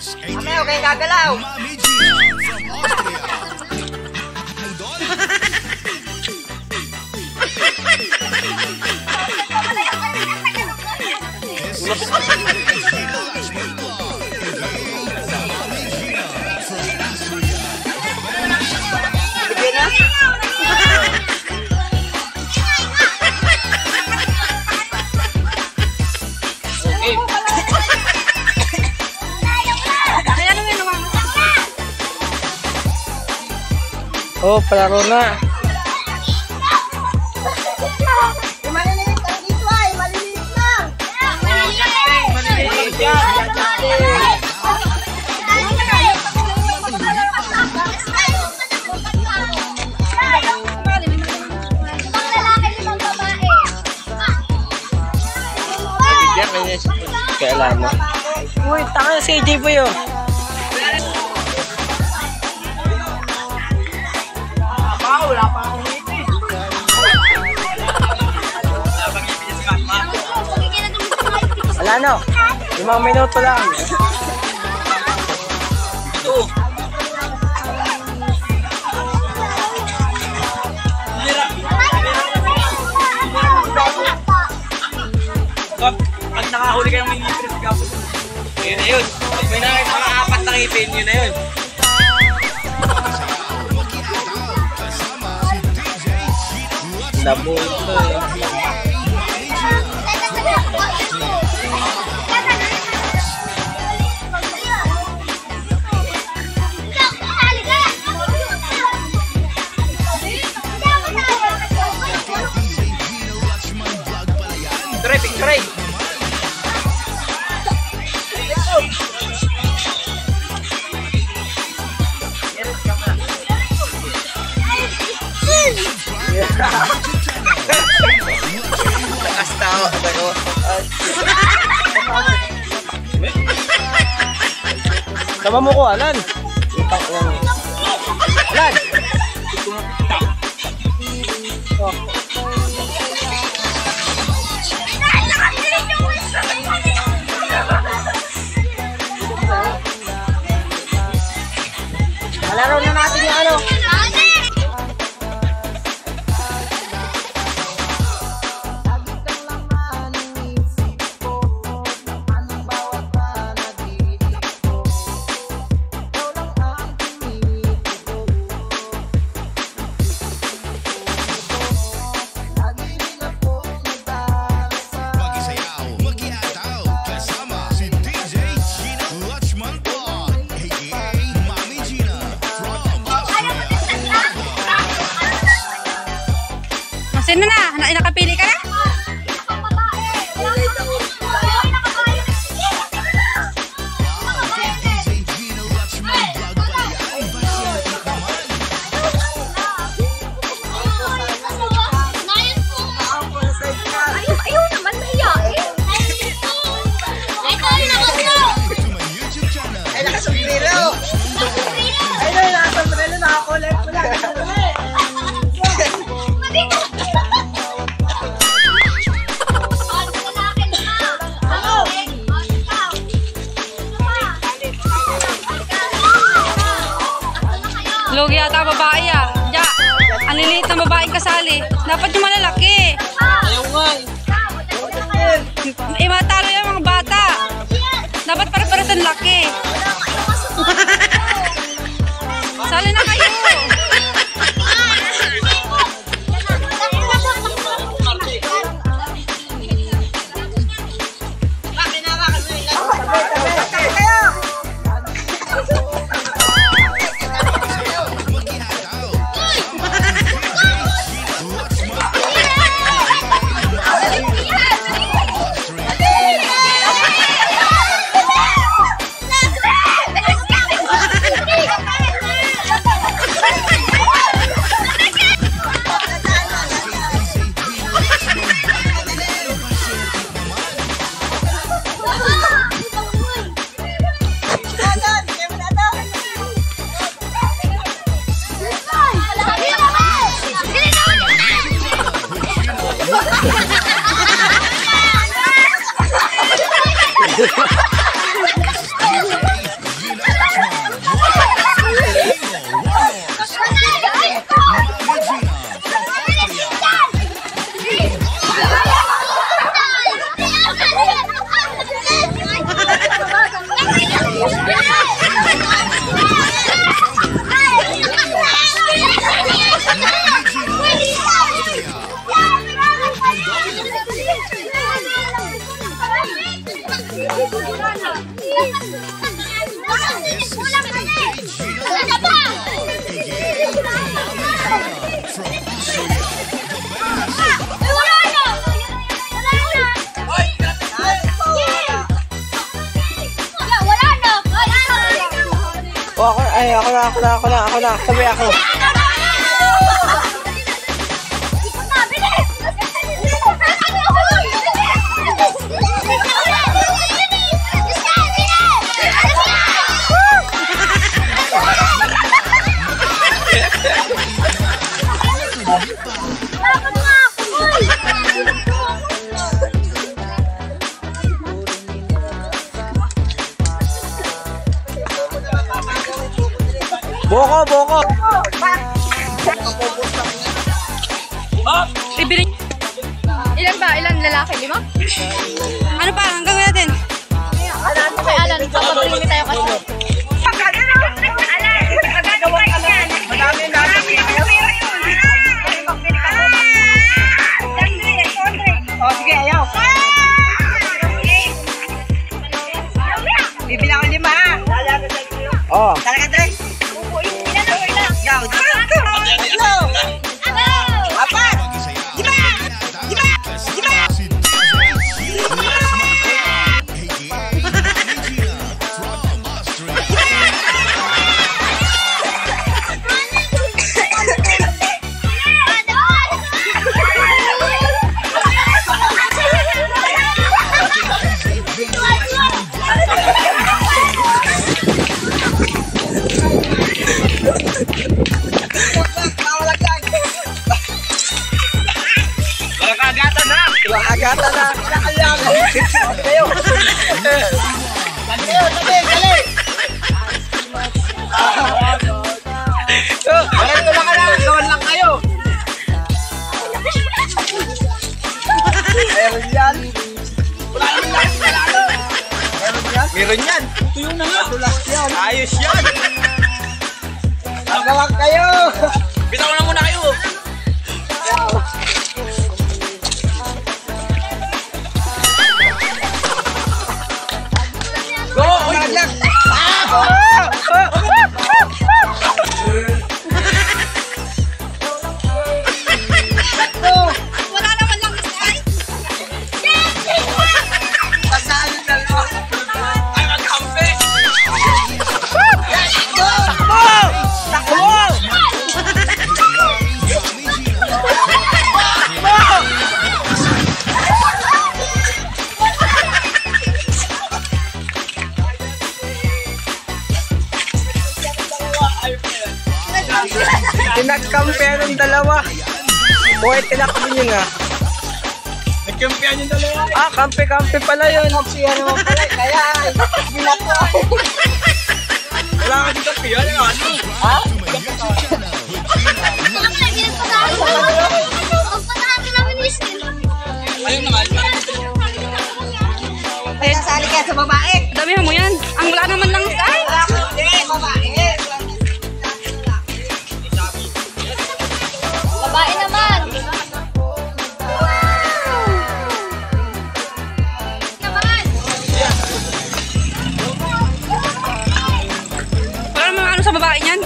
Mamaya, okay, gagalaw. Oh, palaro na. Maliliit lang dito ay, maliliit lang. Maliliit yan. Kailan mo? Uy, taka si AJ po yun. Wala pa akong ngipin. Wala no. 5 minuto lang. Pag nakahuli kayong may ngipin, yun na yun. Pag may mga 4 na ngipin, yun na yun. Labo ito eh. Picture. Astao, ako. Sama mo ko, Alan. Utang lang. Alan! Oh. Malaro na natin yung ano. Sino na? Nakapili ka na? Ayaw naman, mahiyain. Ay, nakasumbrero. Ay, nakasumbrero. Nakakolek mo lang. Lugi yata babae ah. Ya, ang liliit na babaeng kasali. Dapat yung malalaki. Ayaw nga Eh, matalo yung mga bata. Dapat para-para sa laki. Sali na kayo. Oh, ako na. Sabay ako. Boko. Ibili. Ilan ba? Ilan lalaki? 5? Ano pa? Hanggang natin. Kay Alan, papabili tayo kasi. Oh, sige, ayaw. Bibili ako 5. Oh. Talaga, Dre? Yaw. Apat. 5. Agata na. Kayo. Dali. Gawan lang kayo. Meron yan. Tuyo na nga. Ayos yan. Gawan kayo. Bitaw na muna kayo. Wala naman lang isa. Ay, magkampi. Tinagkampihan ng dalawa. Boy, tinakbo nyo nga. Nagkampihan yung dalawa. Ah, kampi pala yun. Siya naman pala. Kaya, ginako. Wala ka din kampihan. Ano? Ha? Ayun naman. Kaya nasali kaya sa babae. Damihan mo yan. Ang wala naman lang isa. Hindi, babae. Babae naman. Wala naman ano sa babae niyan.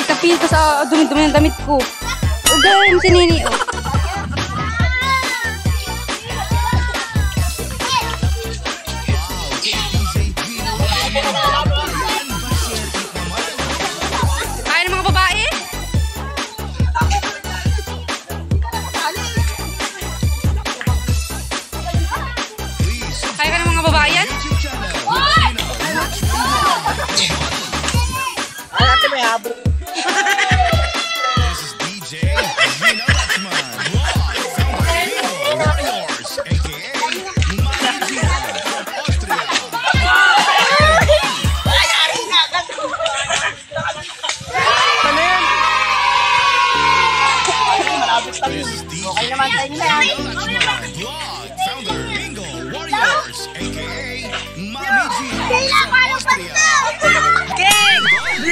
Tapil ka sa dumi-dumi ng damit ko. O gawin si Nini. Oh. Kaya ng mga babae? Kaya ka ng mga babae yan? Ay, ate may habol.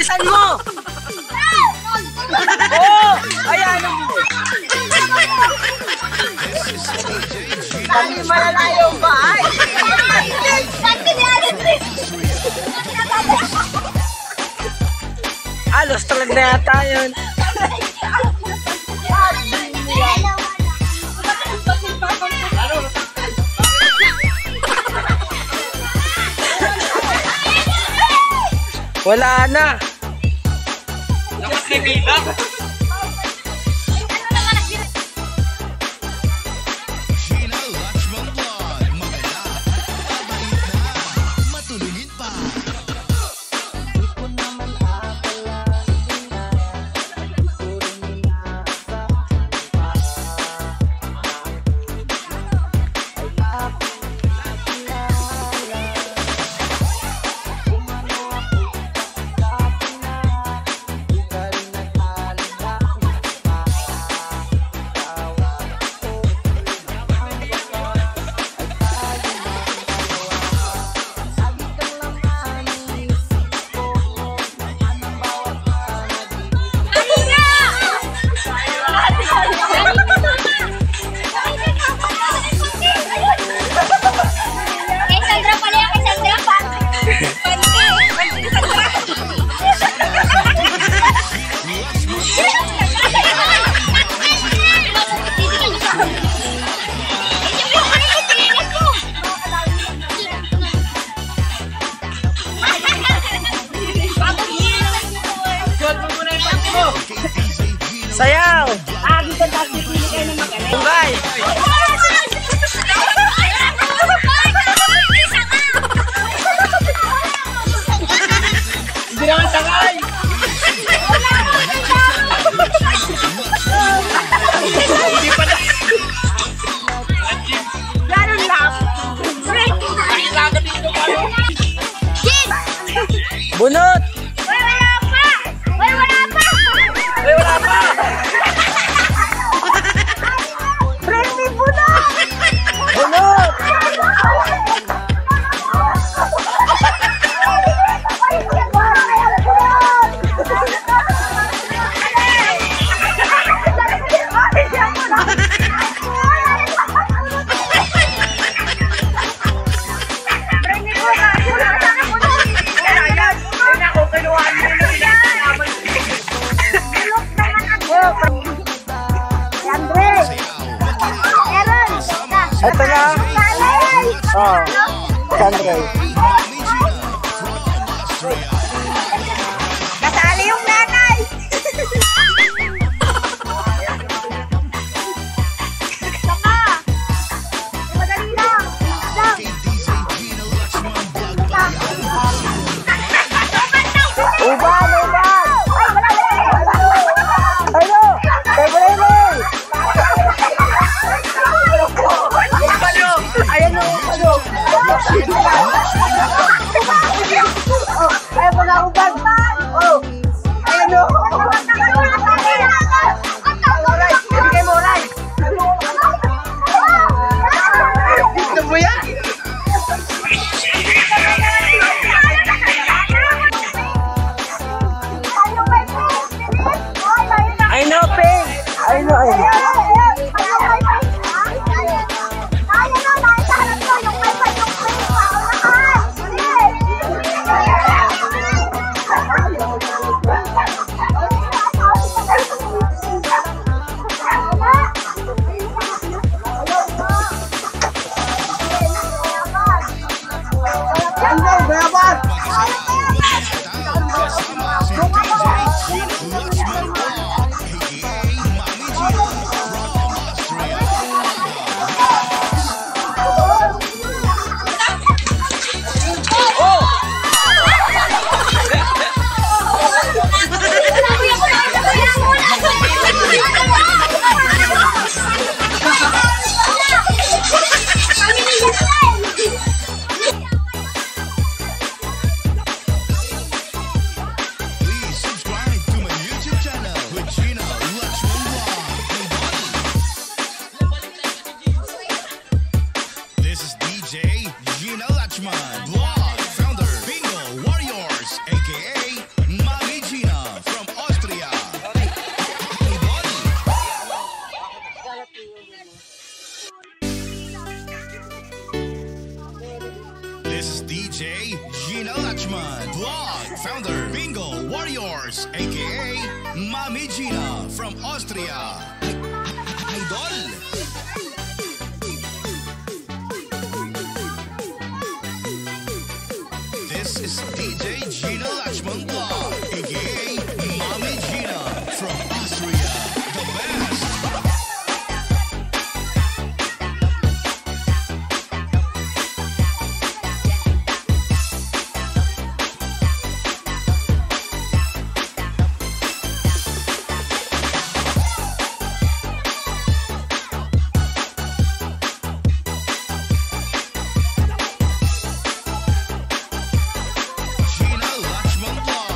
Bilisan mo! Oh! Ayan! Kami malalayo ba? Alos talag na yata yun. Wala na. Dapat may bilang. Sayaw! Dito tayo pili kayo ng magaling. Bungay! Hindi naman sakay! Hindi pa na! Ganun lang. Bunot! Wala pa! Ay, wala pa! Friendly bunot! Bunot! Ito na. Oh, Sandra. Kasali yung nanay! Saka! Madali lang! Uban, uban! Ay, wala! Ano? Tebrele! Ayan o, ano? Ay, wala uban! Oh! Ayan o! Alright, bigay mo, alright! Gusto mo yan? I know, Pink! I know, I know. Gina Lachman, blog founder, Bingo Warriors, aka Mami This is DJ Gina Lachman, blog founder Bingo Warriors, aka Mami Gina from Austria. Idol. This is DJ Gina Lachman blog, aka Mami Gina from Austria. The best. Gina Lachman blog.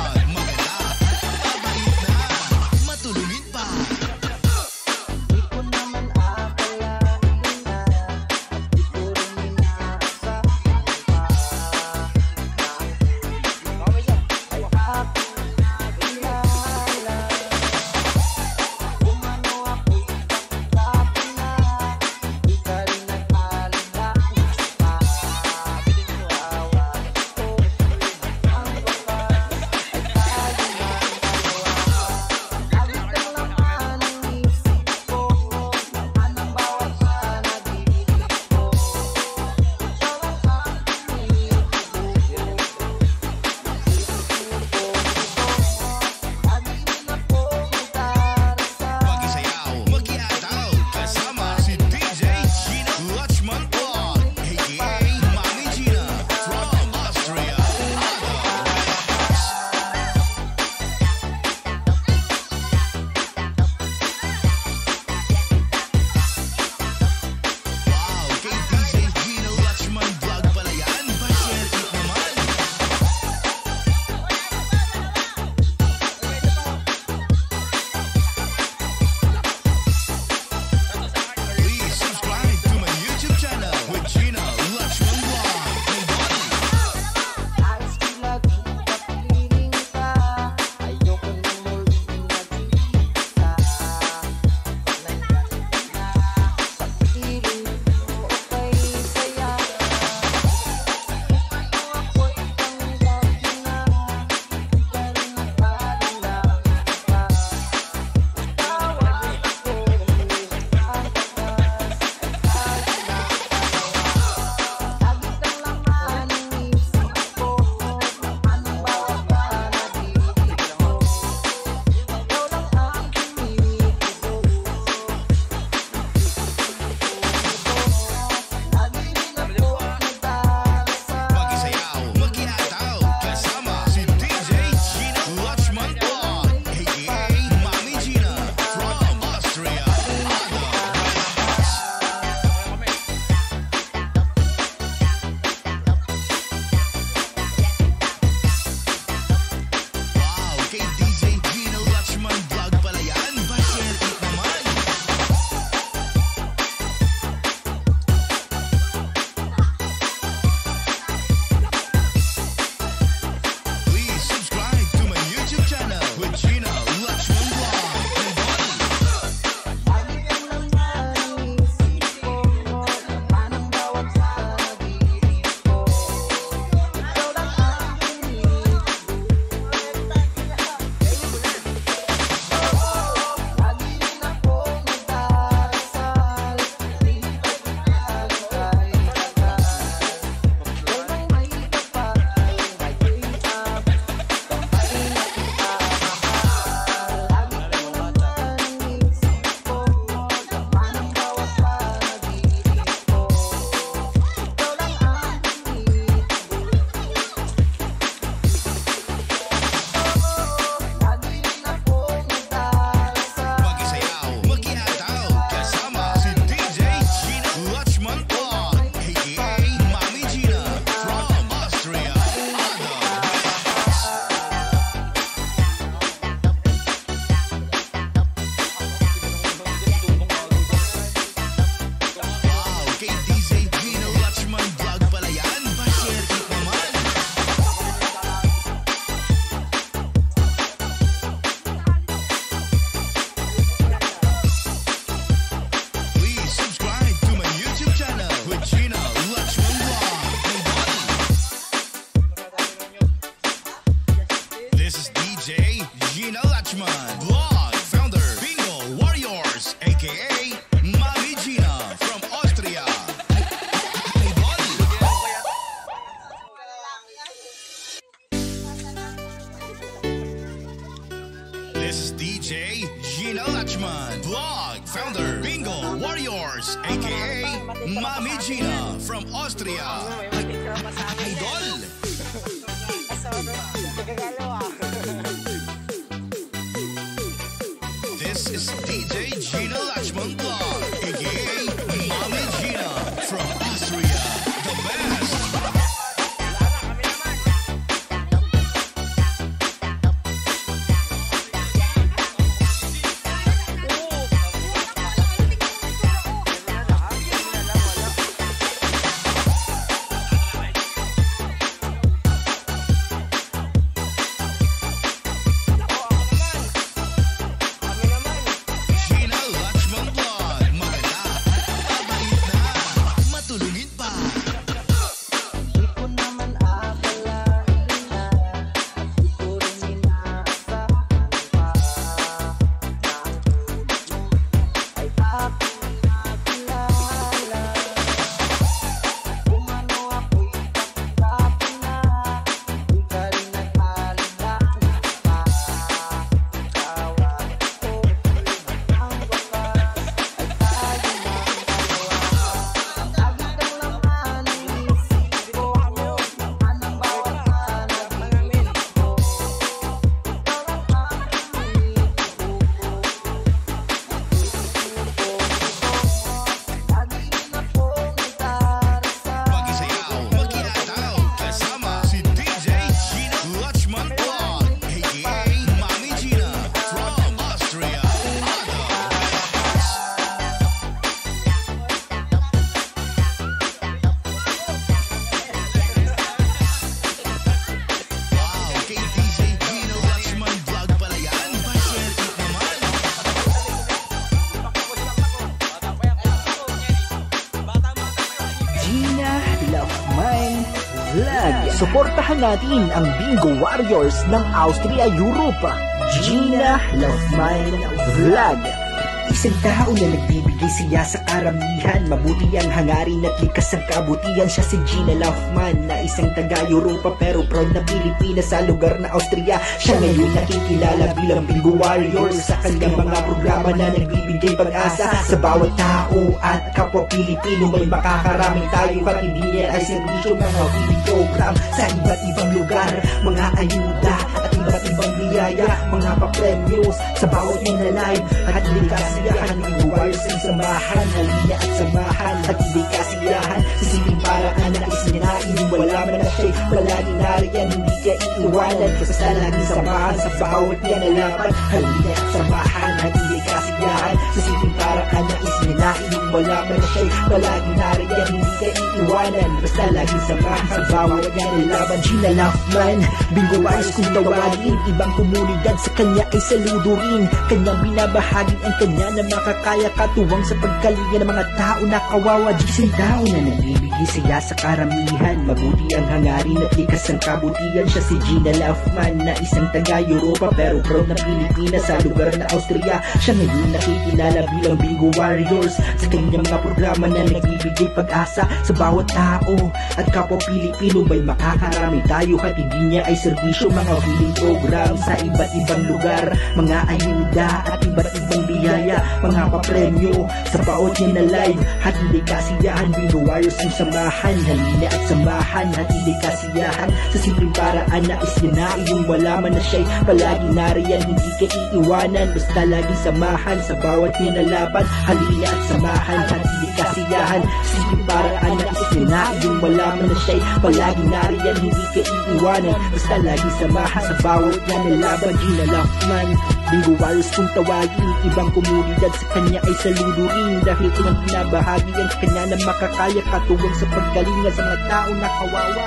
Mami Gina from Austria. Idol. This is DJ Gina Lachman Vlog, aka Mami Gina from Austria. The best. Gina Lachman Vlog, maganda, mabait na, matulungin pa. Di ko naman akalain na di ko rin inaasahan pa na ang tulad mo ay aking nakilala. Kung ano ako'y pagkakapin na di ka rin nag-alala pa. Tawa ko ang wakas ay tayo ng dalawa. Agad ang laman ng isip ko, anong bawat panaginip ko. Ikaw lang ang iniisip ko. Lagi na pong itarasal. Mag-isayaw, mag-iataw, kasama si DJ Gina Lachman Vlog, aka Mami Gina from Austria. Wow, kay DJ Gina Lachman Vlog pala yan. Pa-share it naman. Gina Love Mine Vlog. Suportahan natin ang Bingo Warriors ng Austria, Europa. Gina Love Mine Vlog. Isang tao na nagbibigay siya sa karamihan. Mabuti ang hangarin at likas ang kabutihan. Siya si Gina Laufman na isang taga-Europa pero proud na Pilipinas sa lugar na Austria. Siya ngayon nakikilala bilang Bingo Warriors sa kanyang mga programa na nagbibigay pag-asa sa bawat tao at kapwa Pilipino. May makakarami tayo at hindi niya ay servisyo, mga feeding program sa iba't ibang lugar, mga ayuda at iba't ibang biyaya, mga pa-premios sa bawat mga live at hindi kasiyahan. Bingo Warriors ang samahan, halina at samahan at hindi kasiyahan sa simpleng paraan na isinain. Wala man na siya'y palagi nariyan, hindi ka iiwanan, basta laging samahan sa bawat yan na laban. Halina at samahan at hindi kasiyahan sa simpleng paraan na isinain. Wala man na siya'y palagi nariyan, hindi ka iiwanan, basta laging samahan sa bawat yan na laban. Gina Laufman, Bingo Warriors kung tawagin, ibang komunidad sa kanya ay saludo rin. Kanyang binabahagi ang kanya na makakaya katuwang sa pagkalinga ng mga tao na kawawa. Isang tao na nagbibigay siya sa karamihan, mabuti ang hangarin at likas ang kabutihan. Siya si Gina Laufman na isang taga-Europa pero proud na Pilipinas sa lugar na Austria. Siya ngayon nakikilala bilang Bingo Warriors sa kanyang mga programa na nagbibigay pag-asa sa bawat tao at kapwa Pilipino. May makakarami tayo at hindi niya ay serbisyo, mga feeding program sa iba't ibang lugar, mga ayuda at iba't ibang biyaya, mga pa-premyo sa bawat niya na live at hindi kasiyahan. Bingo Warriors ang samahan, halina at samahan at hindi kasiyahan sa simpleng paraan na isinain. Yung wala man na siya'y palagi nariyan, hindi ka iiwanan, basta lagi samahan sa bawat niya na laban. Halina at samahan at hindi kasiyahan sa simpleng paraan na isinain. Yung wala man na siya'y palagi nariyan, hindi ka iiwanan, basta lagi samahan sa bawat niya na laban. Gina Laufman, Bingo Warriors kung tawagin, ibang komunidad sa kanya ay saludo rin dahil kanyang binabahagi ang kanya na makakaya katuwang sa pagkalinga sa mga tao na kawawa.